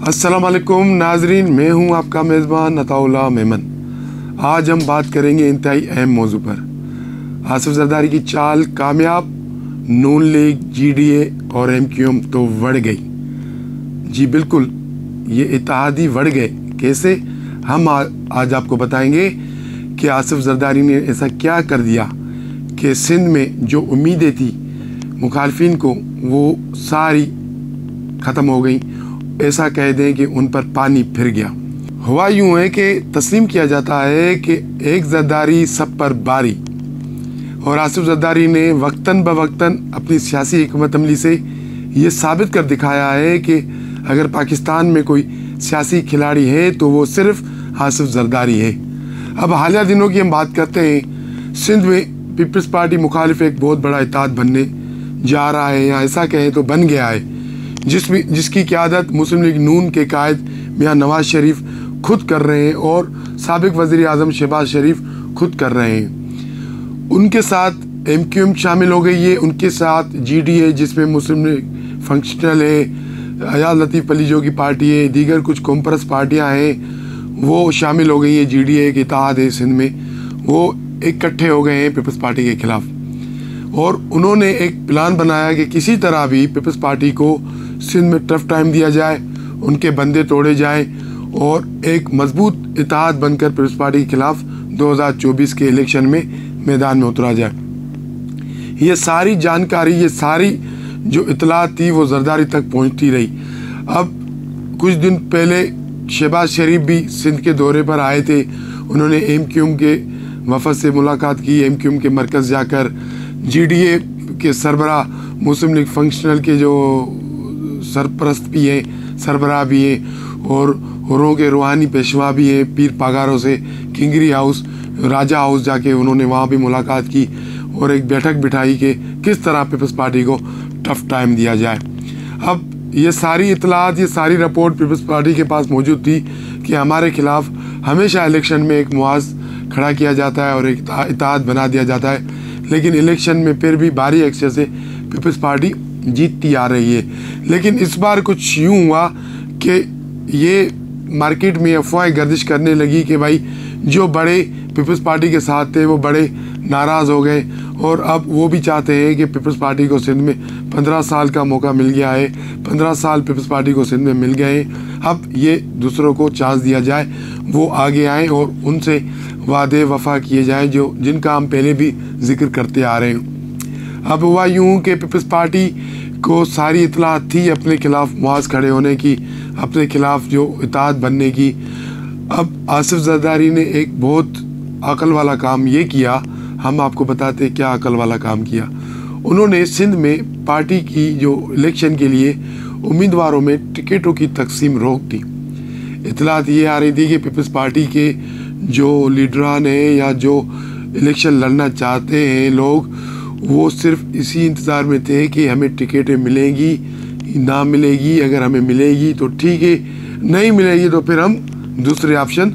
अस्सलाम वालेकुम नाजरीन, मैं हूं आपका मेज़बान अताउल्लाह मेमन। आज हम बात करेंगे इंतहाई अहम मौजू पर। आसिफ जरदारी की चाल कामयाब, नून लीग, GDA और MQM तो बढ़ गई। जी बिल्कुल, ये इत्तेहादी बढ़ गए। कैसे? हम आज आपको बताएंगे कि आसिफ जरदारी ने ऐसा क्या कर दिया कि सिंध में जो उम्मीदें थी मुखालफिन को, वो सारी ख़त्म हो गई। ऐसा कह दें कि उन पर पानी फिर गया। हुआ यूँ है कि तस्लीम किया जाता है कि एक जरदारी सब पर बारी, और आसिफ जरदारी ने वक्तन बवक्तन अपनी सियासी हिकमत अमली से ये साबित कर दिखाया है कि अगर पाकिस्तान में कोई सियासी खिलाड़ी है तो वो सिर्फ आसिफ जरदारी है। अब हालिया दिनों की हम बात करते हैं। सिंध में पीपल्स पार्टी मुखालिफ एक बहुत बड़ा इत्तेहाद बनने जा रहा है, या ऐसा कहें तो बन गया है, जिसकी क़यादत मुस्लिम लीग नून के कायद मियां नवाज शरीफ खुद कर रहे हैं और साबिक वज़ीर आज़म शहबाज शरीफ खुद कर रहे हैं। उनके साथ MQM शामिल हो गई है, उनके साथ GDA जिसमें मुस्लिम लीग फंक्शनल है, अयाज लतीफ़ अली जो की पार्टी है, दीगर कुछ कॉम्प्रेस पार्टियां हैं वो शामिल हो गई है। GDA एक इत्तेहाद है सिंध में, वो इकट्ठे हो गए हैं पीपल्स पार्टी के ख़िलाफ़, और उन्होंने एक प्लान बनाया कि किसी तरह भी पीपल्स पार्टी को सिंध में टफ टाइम दिया जाए, उनके बंदे तोड़े जाएं और एक मजबूत इत्तेहाद बनकर पीपल्स पार्टी के खिलाफ 2024 के इलेक्शन में मैदान में उतरा जाए। ये सारी जानकारी, ये सारी जो इतलात थी वो जरदारी तक पहुंचती रही। अब कुछ दिन पहले शहबाज शरीफ भी सिंध के दौरे पर आए थे। उन्होंने MQM के वफद से मुलाकात की, MQM के मरकज़ जाकर GDA के सरबराह, मुस्लिम लीग फंक्शनल के जो सरपरस्त भी हैं, सरबराह भी हैं, और हुर्रों के रूहानी पेशवा भी हैं, पीर पागारों से किंगरी हाउस, राजा हाउस जाके उन्होंने वहाँ भी मुलाकात की और एक बैठक बिठाई कि किस तरह पीपल्स पार्टी को टफ टाइम दिया जाए। अब ये सारी इतलात, ये सारी रिपोर्ट पीपल्स पार्टी के पास मौजूद थी कि हमारे खिलाफ हमेशा इलेक्शन में एक मुआज खड़ा किया जाता है और एक इत्तेहाद बना दिया जाता है, लेकिन इलेक्शन में फिर भी भारी अक्सर से पीपल्स पार्टी जीतती आ रही है। लेकिन इस बार कुछ यूँ हुआ कि ये मार्केट में अफवाहें गर्दिश करने लगी कि भाई जो बड़े पीपल्स पार्टी के साथ थे वो बड़े नाराज़ हो गए, और अब वो भी चाहते हैं कि पीपल्स पार्टी को सिंध में 15 साल का मौका मिल गया है, 15 साल पीपल्स पार्टी को सिंध में मिल गए हैं, अब ये दूसरों को चांस दिया जाए, वो आगे आएँ और उनसे वादे वफा किए जाएँ जो जिनका हम पहले भी जिक्र करते आ रहे हैं। अब हुआ यूँ कि पीपल्स पार्टी को सारी इतलात थी अपने खिलाफ मुआज खड़े होने की, अपने खिलाफ जो इत्तेहाद बनने की। अब आसिफ जरदारी ने एक बहुत अकल वाला काम ये किया, हम आपको बताते क्या अकल वाला काम किया। उन्होंने सिंध में पार्टी की जो इलेक्शन के लिए उम्मीदवारों में टिकटों की तकसीम रोक दी। इतलात ये आ रही थी कि पीपल्स पार्टी के जो लीडरान हैं या जो इलेक्शन लड़ना चाहते हैं लोग, वो सिर्फ इसी इंतज़ार में थे कि हमें टिकटें मिलेंगी ना मिलेगी। अगर हमें मिलेगी तो ठीक है, नहीं मिलेगी तो फिर हम दूसरे ऑप्शन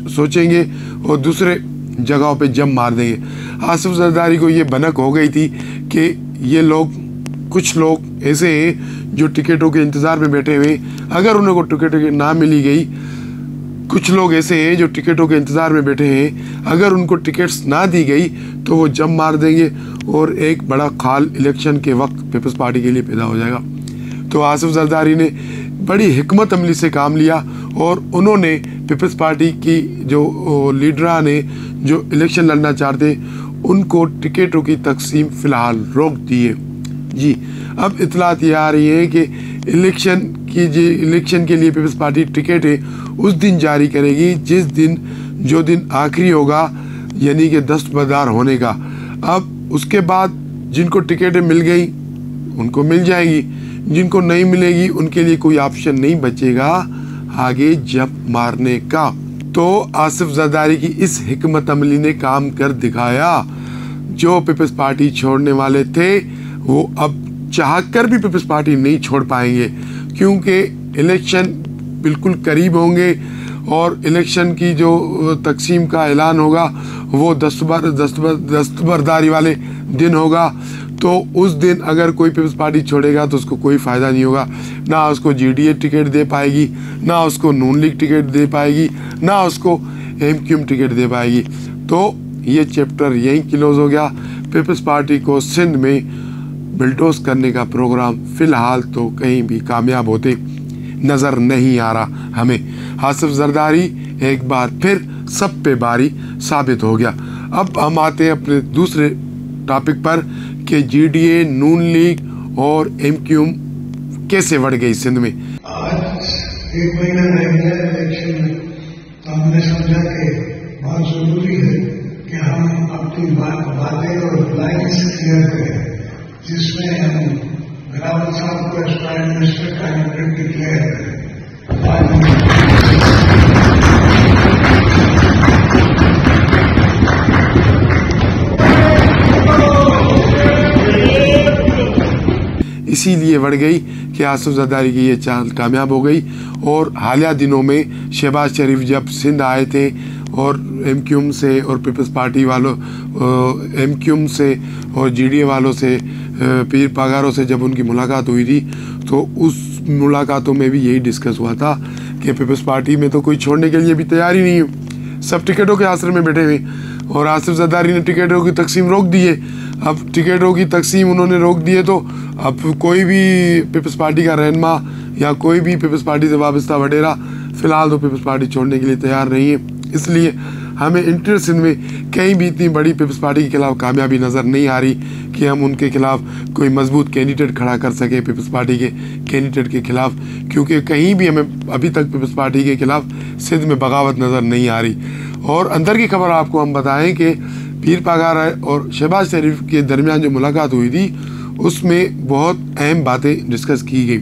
सोचेंगे और दूसरे जगहों पे जम मार देंगे। आसिफ जरदारी को ये भनक हो गई थी कि ये लोग, कुछ लोग ऐसे हैं जो टिकटों के इंतज़ार में बैठे हुए, अगर उन्हें को टिकटें ना मिली गई, कुछ लोग ऐसे हैं जो टिकटों के इंतज़ार में बैठे हैं, अगर उनको टिकट्स ना दी गई तो वो जम मार देंगे और एक बड़ा खाल इलेक्शन के वक्त पीपल्स पार्टी के लिए पैदा हो जाएगा। तो आसिफ जरदारी ने बड़ी हिकमत अमली से काम लिया और उन्होंने पीपल्स पार्टी की जो लीडरान ने जो इलेक्शन लड़ना चाहते उनको टिकटों की तकसीम फ़िलहाल रोक दी है। जी, अब इतलात ये आ रही है कि इलेक्शन के लिए पीपल्स पार्टी टिकटें उस दिन जारी करेगी जो दिन आखिरी होगा, यानी कि दस्तबरदार होने का। अब उसके बाद जिनको टिकटें मिल गई उनको मिल जाएगी, जिनको नहीं मिलेगी उनके लिए कोई ऑप्शन नहीं बचेगा आगे जंप मारने का। तो आसिफ जरदारी की इस हिकमत अमली ने काम कर दिखाया। जो पीपल्स पार्टी छोड़ने वाले थे वो अब चाहकर भी पीपल्स पार्टी नहीं छोड़ पाएंगे, क्योंकि इलेक्शन बिल्कुल करीब होंगे और इलेक्शन की जो तकसीम का ऐलान होगा वो दस्तबरदारी वाले दिन होगा। तो उस दिन अगर कोई पीपल्स पार्टी छोड़ेगा तो उसको कोई फ़ायदा नहीं होगा, ना उसको जीडीए टिकट दे पाएगी, ना उसको नून लीग टिकट दे पाएगी, ना उसको एमक्यूएम टिकट दे पाएगी। तो ये चैप्टर यहीं क्लोज हो गया। पीपल्स पार्टी को सिंध में बिल्डोज करने का प्रोग्राम फ़िलहाल तो कहीं भी कामयाब होते नज़र नहीं आ रहा हमें। आसिफ जरदारी एक बार फिर सब पे भारी साबित हो गया। अब हम आते हैं अपने दूसरे टॉपिक पर कि जीडीए, नून लीग और एमक्यूएम कैसे बढ़ गई सिंध में। आज 1 महीना रह गया इलेक्शन में, तो हमने समझा कि बहुत जरूरी है कि हम अपनी बातें और लाइन्स क्लियर करें, जिसमें हम रावत साहब को एज प्राइम मिनिस्टर का कैंडिडेट डिक्लेयर करें। इसीलिए बढ़ गई कि आसिफ जरदारी की ये चाल कामयाब हो गई। और हालिया दिनों में शहबाज शरीफ जब सिंध आए थे और एमक्यूएम से और पीपल्स पार्टी वालों, एमक्यूएम से और जीडीए वालों से, पीर पागारों से जब उनकी मुलाकात हुई थी, तो उस मुलाकातों में भी यही डिस्कस हुआ था कि पीपल्स पार्टी में तो कोई छोड़ने के लिए भी तैयार ही नहीं है, सब टिकटों के आसरे में बैठे हुए। और आसिफ जरदारी ने टिकटों की तकसीम रोक दी है। अब टिकटों की तकसीम उन्होंने रोक दी है, तो अब कोई भी पीपल्स पार्टी का रहनुमा या कोई भी पीपल्स पार्टी से वाबस्ता वडेरा फ़िलहाल तो पीपल्स पार्टी छोड़ने के लिए तैयार नहीं है। इसलिए हमें इंटर सिंध में कहीं भी इतनी बड़ी पीपल्स पार्टी के खिलाफ कामयाबी नज़र नहीं आ रही कि हम उनके खिलाफ कोई मजबूत कैंडिडेट खड़ा कर सके पीपल्स पार्टी के कैंडिडेट के खिलाफ, क्योंकि कहीं भी हमें अभी तक पीपल्स पार्टी के खिलाफ सिंध में बगावत नज़र नहीं आ रही। और अंदर की खबर आपको हम बताएं कि पीर पागारा और शहबाज शरीफ के दरमियान जो मुलाकात हुई थी उसमें बहुत अहम बातें डिस्कस की गई।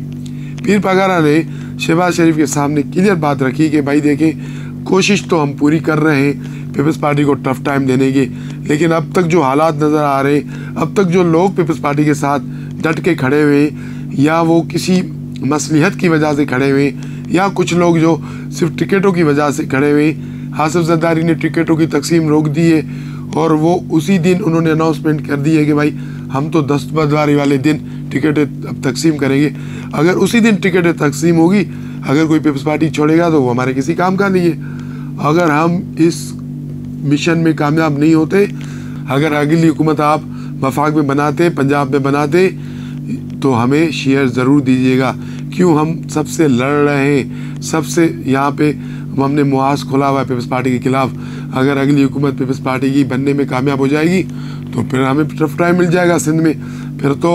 पीर पागारा ने शहबाज शरीफ के सामने क्लियर बात रखी कि भाई देखें, कोशिश तो हम पूरी कर रहे हैं पीपल्स पार्टी को टफ टाइम देने की, लेकिन अब तक जो हालात नज़र आ रहे हैं, अब तक जो लोग पीपल्स पार्टी के साथ डट के खड़े हुए, या वो किसी मसलिहत की वजह से खड़े हुए, या कुछ लोग जो सिर्फ टिकटों की वजह से खड़े हुए। आसिफ जरदारी ने टिकटों की तकसीम रोक दी है और वो उसी दिन उन्होंने अनाउंसमेंट कर दी है कि भाई हम तो दस्तबरदारी वाले दिन टिकटें अब तकसीम करेंगे। अगर उसी दिन टिकटें तकसीम होगी, अगर कोई पीपल्स पार्टी छोड़ेगा तो वो हमारे किसी काम का नहीं है। अगर हम इस मिशन में कामयाब नहीं होते, अगर अगली हुकूमत आप वफाक में बनाते, पंजाब में बनाते, तो हमें शेयर ज़रूर दीजिएगा। क्यों हम सबसे लड़ रहे हैं, सबसे यहाँ पे हमने मुआज खोला हुआ है पीपल्स पार्टी के खिलाफ। अगर अगली हुकूमत पीपल्स पार्टी की बनने में कामयाब हो जाएगी तो फिर हमें टफ टाइम मिल जाएगा सिंध में, फिर तो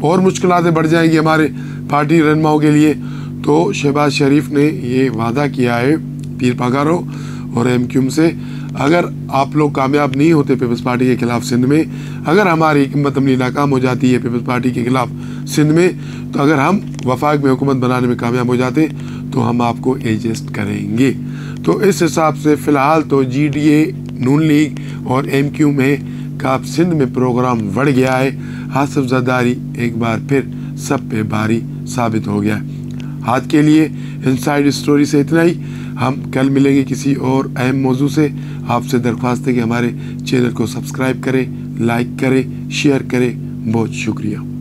और मुश्किलातें बढ़ जाएंगी हमारे पार्टी रहनुमाओं के लिए। तो शहबाज शरीफ ने ये वादा किया है पीर पागारों और एमक्यूएम से, अगर आप लोग कामयाब नहीं होते पीपल्स पार्टी के खिलाफ सिंध में, अगर हमारी हिकमत अमली नाकाम हो जाती है पीपल्स पार्टी के खिलाफ सिंध में, तो अगर हम वफाक में हुकूमत बनाने में कामयाब हो जाते तो हम आपको एडजस्ट करेंगे। तो इस हिसाब से फ़िलहाल तो जीडीए, नून लीग और एमक्यूएम में का सिंध में प्रोग्राम बढ़ गया है। आसिफ जरदारी एक बार फिर सब पे भारी साबित हो गया है। आज के लिए इनसाइड स्टोरी से इतना ही। हम कल मिलेंगे किसी और अहम मौजू से। आपसे दरख्वास्त है कि हमारे चैनल को सब्सक्राइब करें, लाइक करें, शेयर करें। बहुत शुक्रिया।